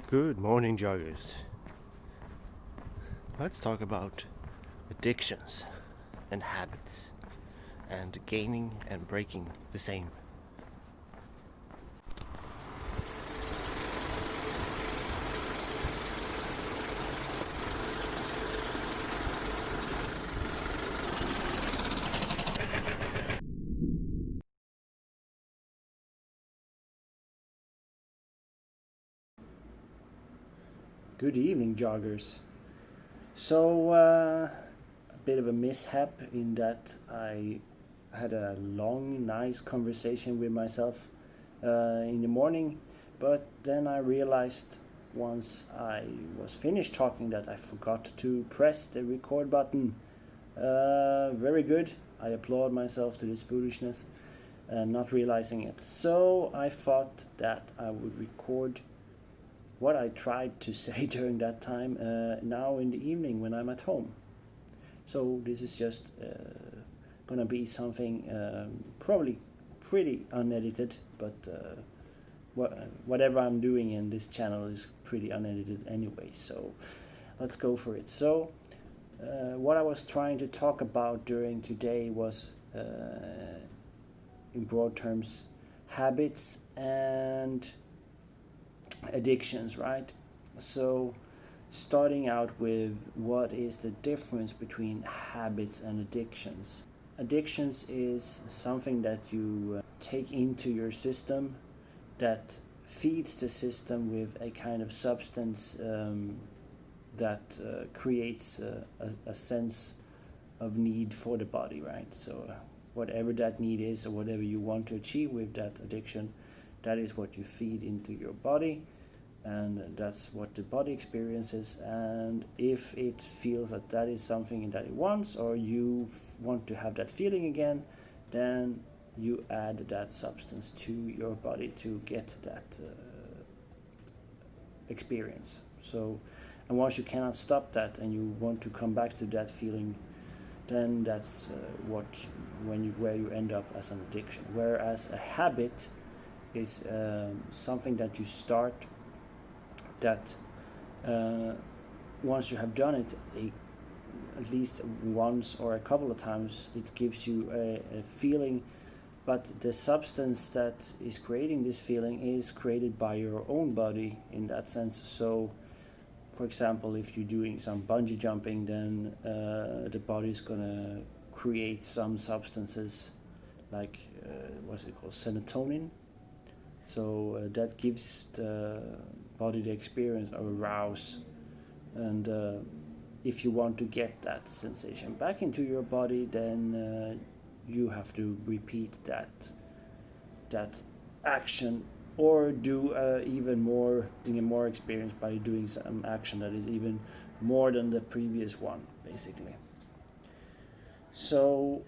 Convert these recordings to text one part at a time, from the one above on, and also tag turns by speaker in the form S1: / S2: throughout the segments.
S1: Good morning, joggers. Let's talk about addictions and habits and gaining and breaking the same.
S2: Good evening, joggers. So, a bit of a mishap in that I had a long, nice conversation with myself in the morning, but then I realized once I was finished talking that I forgot to press the record button. Very good. I applaud myself to this foolishness and not realizing it. So, I thought that I would record what I tried to say during that time now in the evening when I'm at home. So this is just gonna be something probably pretty unedited, but whatever I'm doing in this channel is pretty unedited anyway. So let's go for it. So what I was trying to talk about during today was, in broad terms, habits and addictions, right? So, starting out with what is the difference between habits and addictions? Addictions is something that you take into your system that feeds the system with a kind of substance that creates a sense of need for the body, right? So, whatever that need is or whatever you want to achieve with that addiction, that is what you feed into your body, and that's what the body experiences. And if it feels that that is something that it wants, or you want to have that feeling again, then you add that substance to your body to get that experience. So, and once you cannot stop that and you want to come back to that feeling, then that's where you end up as an addiction. Whereas a habit is something that you start that once you have done it at least once or a couple of times, it gives you a feeling, but the substance that is creating this feeling is created by your own body in that sense. So for example, if you're doing some bungee jumping, then the body is going to create some substances like what's it called, serotonin. So that gives the body the experience of arouse, and if you want to get that sensation back into your body, then you have to repeat that action, or do even more experience by doing some action that is even more than the previous one, basically. So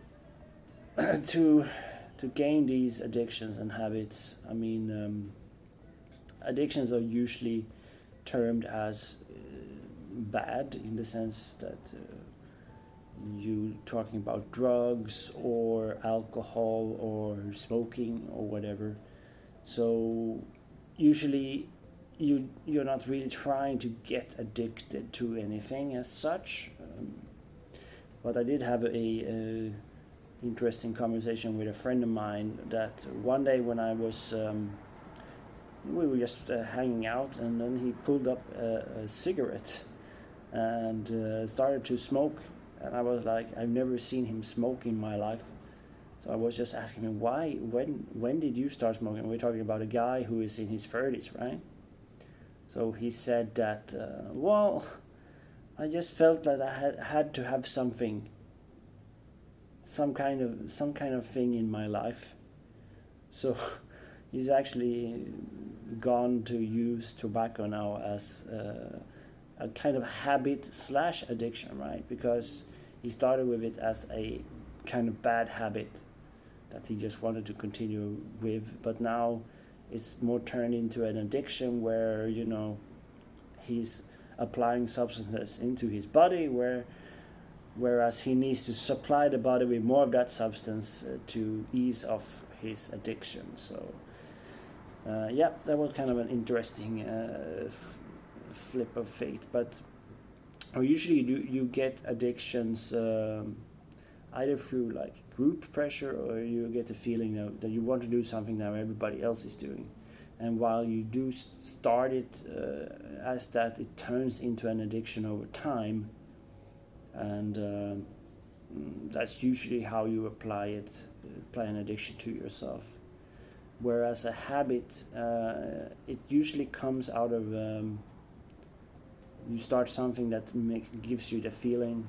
S2: to gain these addictions and habits, I mean, addictions are usually termed as bad, in the sense that you talking about drugs or alcohol or smoking or whatever. So usually you're not really trying to get addicted to anything as such. But I did have a interesting conversation with a friend of mine that one day when I was we were just hanging out, and then he pulled up a cigarette and started to smoke, and I was like, I've never seen him smoke in my life. So I was just asking him, why, when did you start smoking? We're talking about a guy who is in his 30s, right? So he said that, well, I just felt that I had to have something, some kind of thing in my life. So he's actually gone to use tobacco now as a kind of habit slash addiction, right? Because he started with it as a kind of bad habit that he just wanted to continue with, but now it's more turned into an addiction where, you know, he's applying substances into his body, whereas he needs to supply the body with more of that substance to ease off his addiction. So yeah, that was kind of an interesting flip of fate, but or usually you get addictions either through like group pressure, or you get the feeling that you want to do something now everybody else is doing, and while you do start it as that, it turns into an addiction over time, and that's usually how you apply an addiction to yourself. Whereas a habit, it usually comes out of you start something that gives you the feeling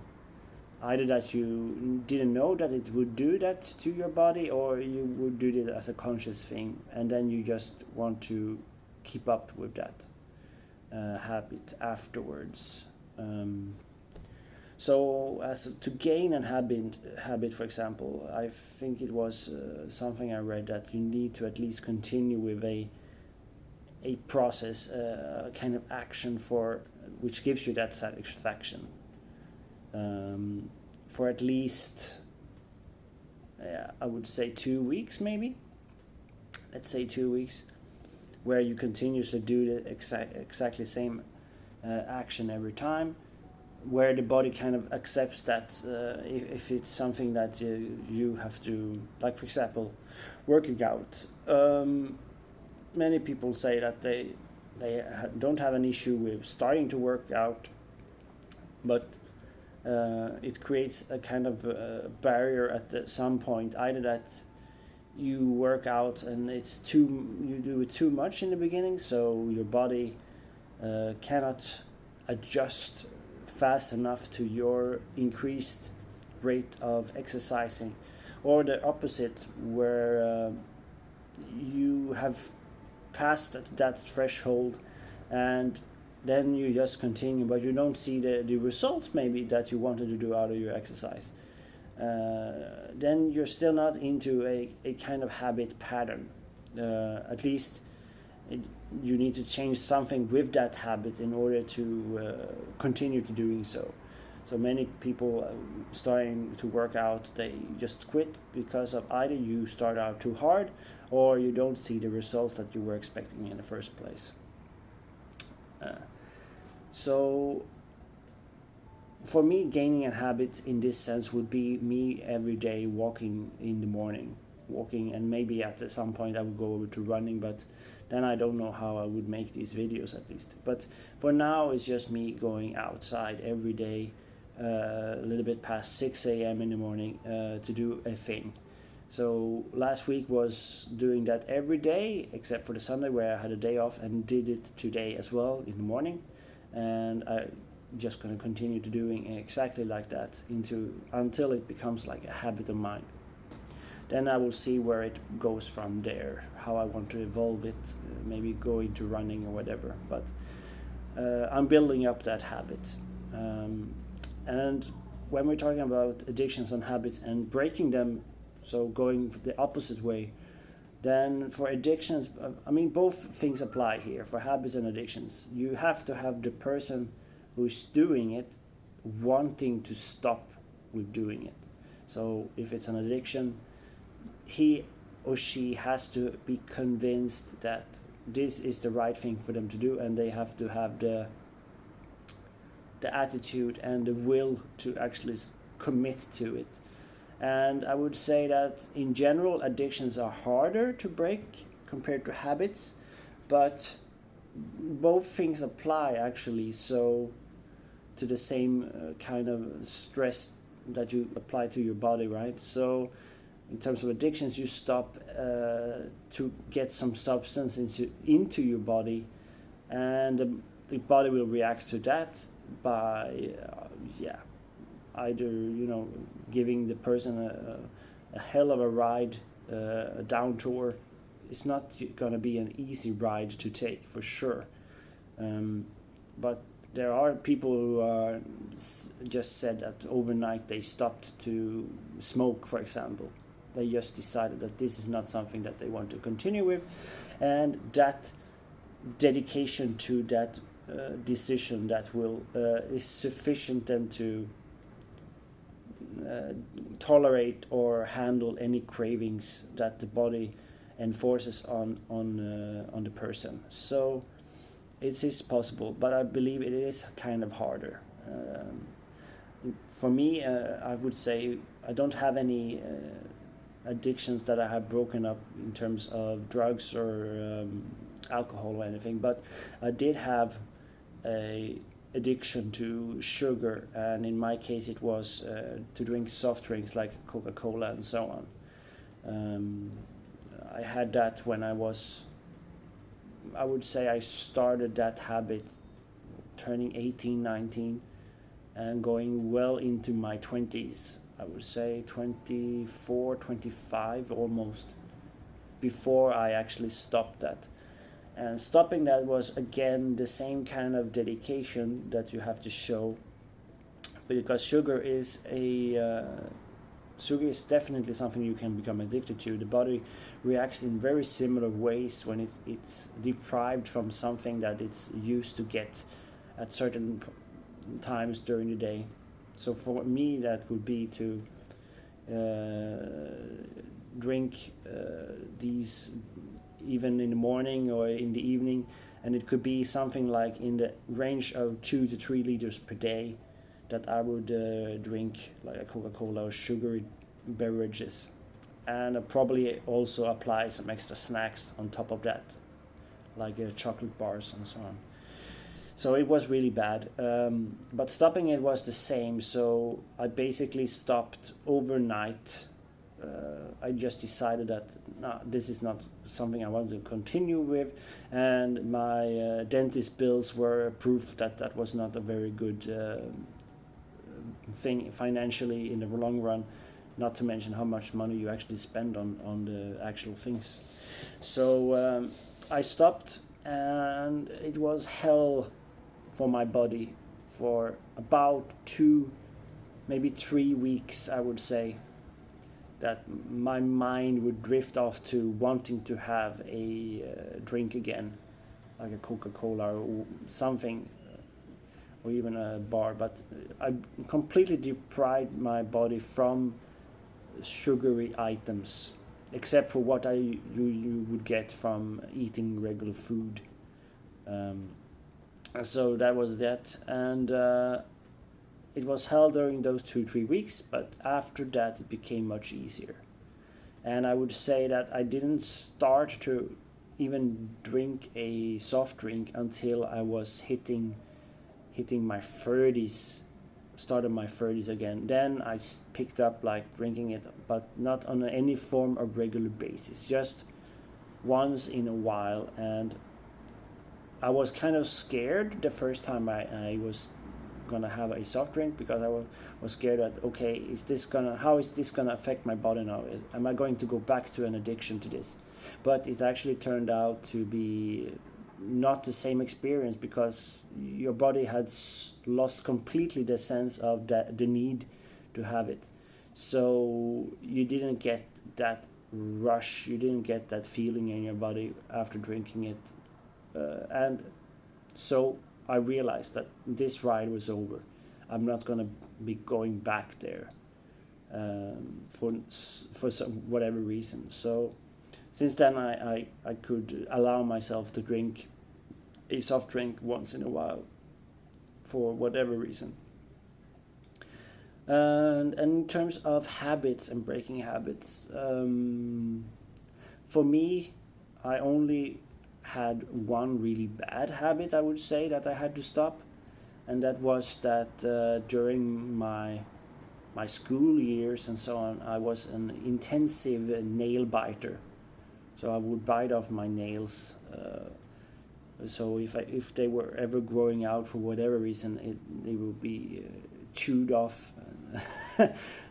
S2: either that you didn't know that it would do that to your body, or you would do it as a conscious thing, and then you just want to keep up with that habit afterwards. So as to gain a habit, for example, I think it was something I read that you need to at least continue with a process, kind of action for which gives you that satisfaction for at least, I would say 2 weeks, maybe. Let's say 2 weeks, where you continuously do the exactly same action every time, where the body kind of accepts that if it's something that you have to, like for example, working out. Many people say that they don't have an issue with starting to work out, but it creates a kind of barrier at some point, either that you work out and you do it too much in the beginning, so your body cannot adjust fast enough to your increased rate of exercising, or the opposite, where you have passed that threshold and then you just continue, but you don't see the results maybe that you wanted to do out of your exercise. Then you're still not into a kind of habit pattern. At least you need to change something with that habit in order to continue to doing so. So many people starting to work out, they just quit because of either you start out too hard, or you don't see the results that you were expecting in the first place. So for me, gaining a habit in this sense would be me every day walking in the morning, and maybe at some point I would go over to running, but then I don't know how I would make these videos at least. But for now, it's just me going outside every day, a little bit past 6 a.m. in the morning to do a thing. So last week was doing that every day, except for the Sunday where I had a day off, and did it today as well in the morning. And I'm just going to continue to doing exactly like that until it becomes like a habit of mine. Then I will see where it goes from there, how I want to evolve it, maybe go into running or whatever. But I'm building up that habit. And when we're talking about addictions and habits and breaking them, so going the opposite way, then for addictions, I mean, both things apply here. For habits and addictions, you have to have the person who's doing it wanting to stop with doing it. So if it's an addiction, he or she has to be convinced that this is the right thing for them to do, and they have to have the attitude and the will to actually commit to it. And I would say that in general, addictions are harder to break compared to habits, but both things apply actually. So to the same kind of stress that you apply to your body, right? So in terms of addictions, you stop to get some substance into your body, and the body will react to that by either giving the person a hell of a ride, a down tour. It's not going to be an easy ride to take for sure, but there are people who are just said that overnight they stopped to smoke, for example. They just decided that this is not something that they want to continue with, and that dedication to that decision that will is sufficient then to tolerate or handle any cravings that the body enforces on the person. So it is possible, but I believe it is kind of harder. For me, I would say I don't have any addictions that I have broken up in terms of drugs or alcohol or anything, but I did have a addiction to sugar, and in my case it was to drink soft drinks like Coca-Cola and so on. I had that when I would say I started that habit turning 18, 19, and going well into my 20s. I would say 24, 25 almost, before I actually stopped that. And stopping that was again the same kind of dedication that you have to show, because sugar is definitely something you can become addicted to. The body reacts in very similar ways when it's deprived from something that it's used to get at certain times during the day. So for me, that would be to drink these even in the morning or in the evening, and it could be something like in the range of 2 to 3 liters per day that I would drink, like a Coca-Cola or sugary beverages, and probably also apply some extra snacks on top of that, like chocolate bars and so on. So it was really bad, but stopping it was the same. So I basically stopped overnight. I just decided that no, this is not something I want to continue with, and my dentist bills were proof that that was not a very good thing financially in the long run, not to mention how much money you actually spend on the actual things. So I stopped, and it was hell for my body for about 2, maybe 3 weeks, I would say, that my mind would drift off to wanting to have a drink again, like a Coca-Cola or something, or even a bar. But I completely deprived my body from sugary items, except for what you would get from eating regular food. So that was that, and it was hell during those 2-3 weeks, but after that it became much easier. And I would say that I didn't start to even drink a soft drink until I was hitting my 30s, started my 30s again. Then I picked up like drinking it, but not on any form of regular basis, just once in a while. And I was kind of scared the first time I was gonna have a soft drink, because I was scared that, okay, how is this gonna affect my body now? Am I going to go back to an addiction to this? But it actually turned out to be not the same experience, because your body had lost completely the sense of the need to have it. So you didn't get that rush, you didn't get that feeling in your body after drinking it, and so I realized that this ride was over. I'm not gonna be going back there for some whatever reason. So since then I could allow myself to drink a soft drink once in a while for whatever reason. And in terms of habits and breaking habits, for me, I only had one really bad habit, I would say, that I had to stop, and that was that during my school years and so on, I was an intensive nail biter. So I would bite off my nails. So if they were ever growing out for whatever reason, they would be chewed off.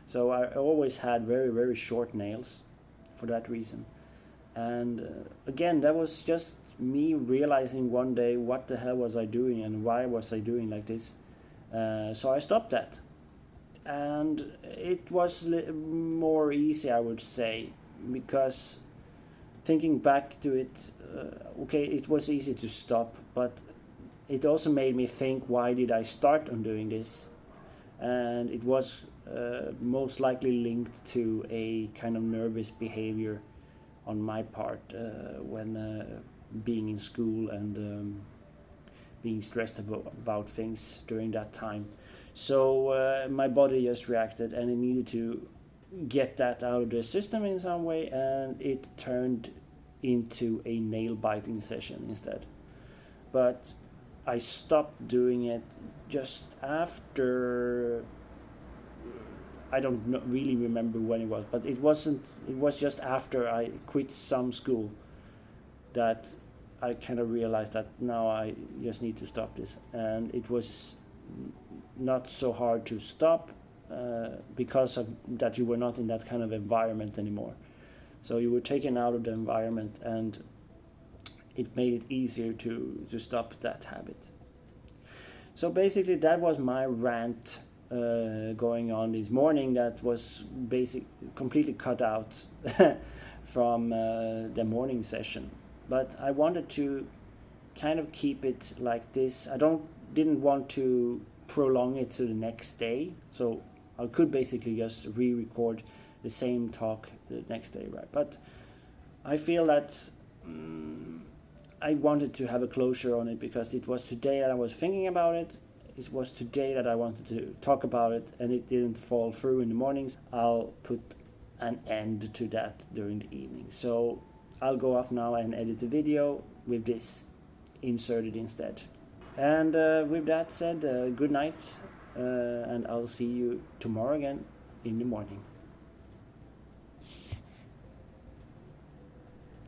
S2: So I always had very, very short nails for that reason. And again, that was just me realizing one day, what the hell was I doing and why was I doing like this? So I stopped that. And it was more easy, I would say, because thinking back to it, okay, it was easy to stop, but it also made me think, why did I start on doing this? And it was most likely linked to a kind of nervous behavior on my part when being in school and being stressed about things during that time. So my body just reacted, and it needed to get that out of the system in some way, and it turned into a nail biting session instead. But I stopped doing it just after, I don't really remember when it was, but it was just after I quit some school that I kind of realized that now I just need to stop this. And it was not so hard to stop because of that you were not in that kind of environment anymore. So you were taken out of the environment, and it made it easier to stop that habit. So basically that was my rant going on this morning, that was completely cut out from the morning session. But I wanted to kind of keep it like this. Didn't want to prolong it to the next day, so I could basically just re-record the same talk the next day, right? But I feel that I wanted to have a closure on it, because it was today that I was thinking about it. It was today that I wanted to talk about it, and it didn't fall through in the mornings. I'll put an end to that during the evening. So I'll go off now and edit the video with this inserted instead. And with that said, good night, and I'll see you tomorrow again in the morning.